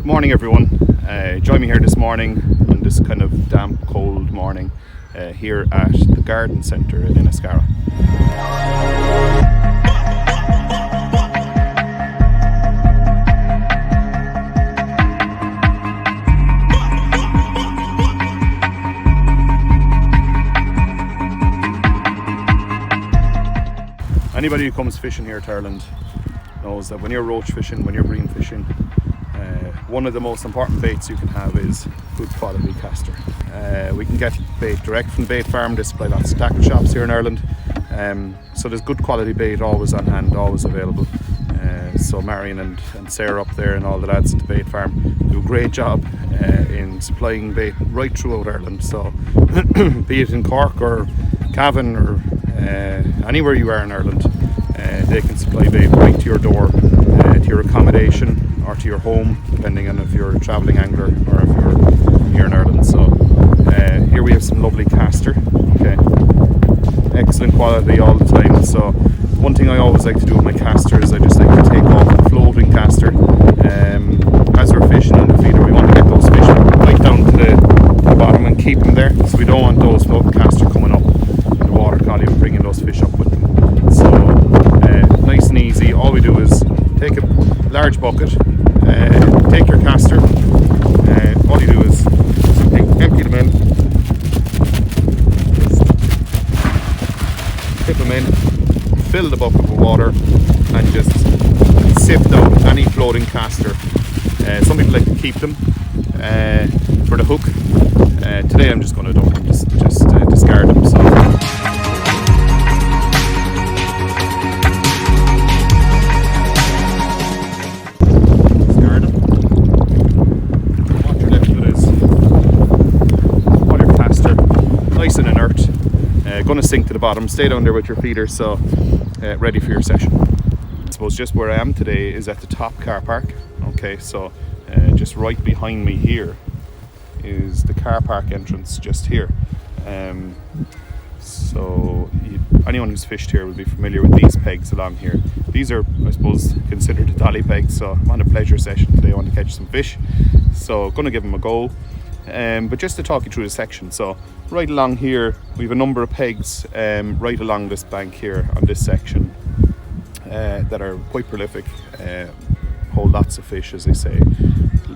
Morning everyone, join me here this morning on this kind of damp, cold morning here at the garden centre in Inniscarra. Anybody who comes fishing here to Ireland knows that when you're roach fishing, when you're bream fishing, one of the most important baits you can have is good quality caster. We can get bait direct from the bait farm. They supply lots of tackle shops here in Ireland, so there's good quality bait always on hand, always available. So Marion and Sarah up there and all the lads at the bait farm do a great job in supplying bait right throughout Ireland. So be it in Cork or Cavan or anywhere you are in Ireland, they can supply bait right to your door, to your accommodation or to your home, depending on if you're a travelling angler or if you're here in Ireland. So here we have some lovely caster, okay, excellent quality all the time. So one thing I always like to do with my caster is I just like to take off the floating caster. As we're fishing on the feeder, we want to get those fish right down to the bottom and keep them there, so we don't want those floating caster coming up in the water column and bringing those fish up with them. So nice and easy, all we do is take a large bucket, take your caster, all you do is empty them in, tip them in, fill the bucket with water and just sift out any floating caster. Some people like to keep them for the hook. Today I'm just going to dump them, just discard them. So nice and inert, going to sink to the bottom. Stay down there with your feeder, so ready for your session. I suppose just where I am today is at the top car park. Okay, so just right behind me here is the car park entrance, just here. Anyone who's fished here will be familiar with these pegs along here. These are, I suppose, considered a dolly pegs, so I'm on a pleasure session today. I want to catch some fish, so going to give them a go. But just to talk you through the section, so right along here we have a number of pegs right along this bank here on this section that are quite prolific, hold lots of fish, as they say,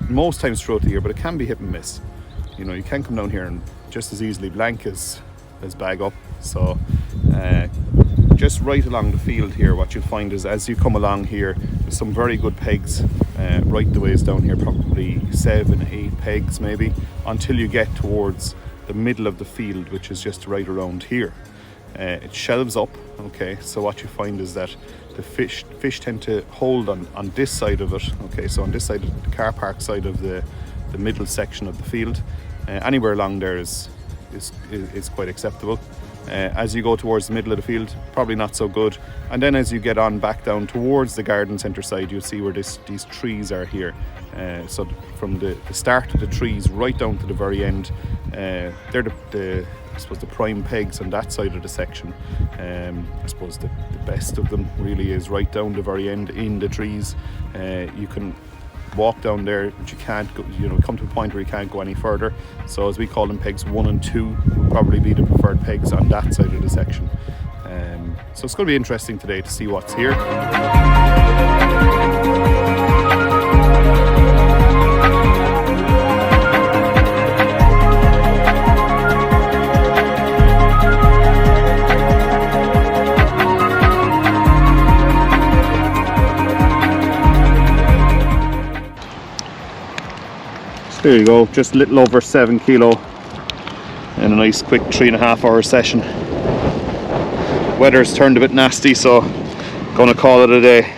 most times throughout the year, but it can be hit and miss. You know, you can come down here and just as easily blank as bag up. So just right along the field here, what you'll find is as you come along here, there's some very good pegs right the ways down here, probably 7-8 pegs maybe, until you get towards the middle of the field, which is just right around here. It shelves up, okay, so what you find is that the fish tend to hold on this side of it, okay, so on this side of the car park side of the middle section of the field. Anywhere along there is quite acceptable. As you go towards the middle of the field, probably not so good. And then as you get on back down towards the garden centre side, you'll see where these trees are here. So from the start of the trees right down to the very end, they're I suppose the prime pegs on that side of the section. I suppose the best of them really is right down the very end in the trees. You can walk down there, but you can't go, come to a point where you can't go any further. So as we call them, pegs 1 and 2 would probably be the preferred pegs on that side of the section. So it's going to be interesting today to see what's here. There you go, just a little over 7 kilo in a nice quick 3.5 hour session. Weather's turned a bit nasty, so gonna call it a day.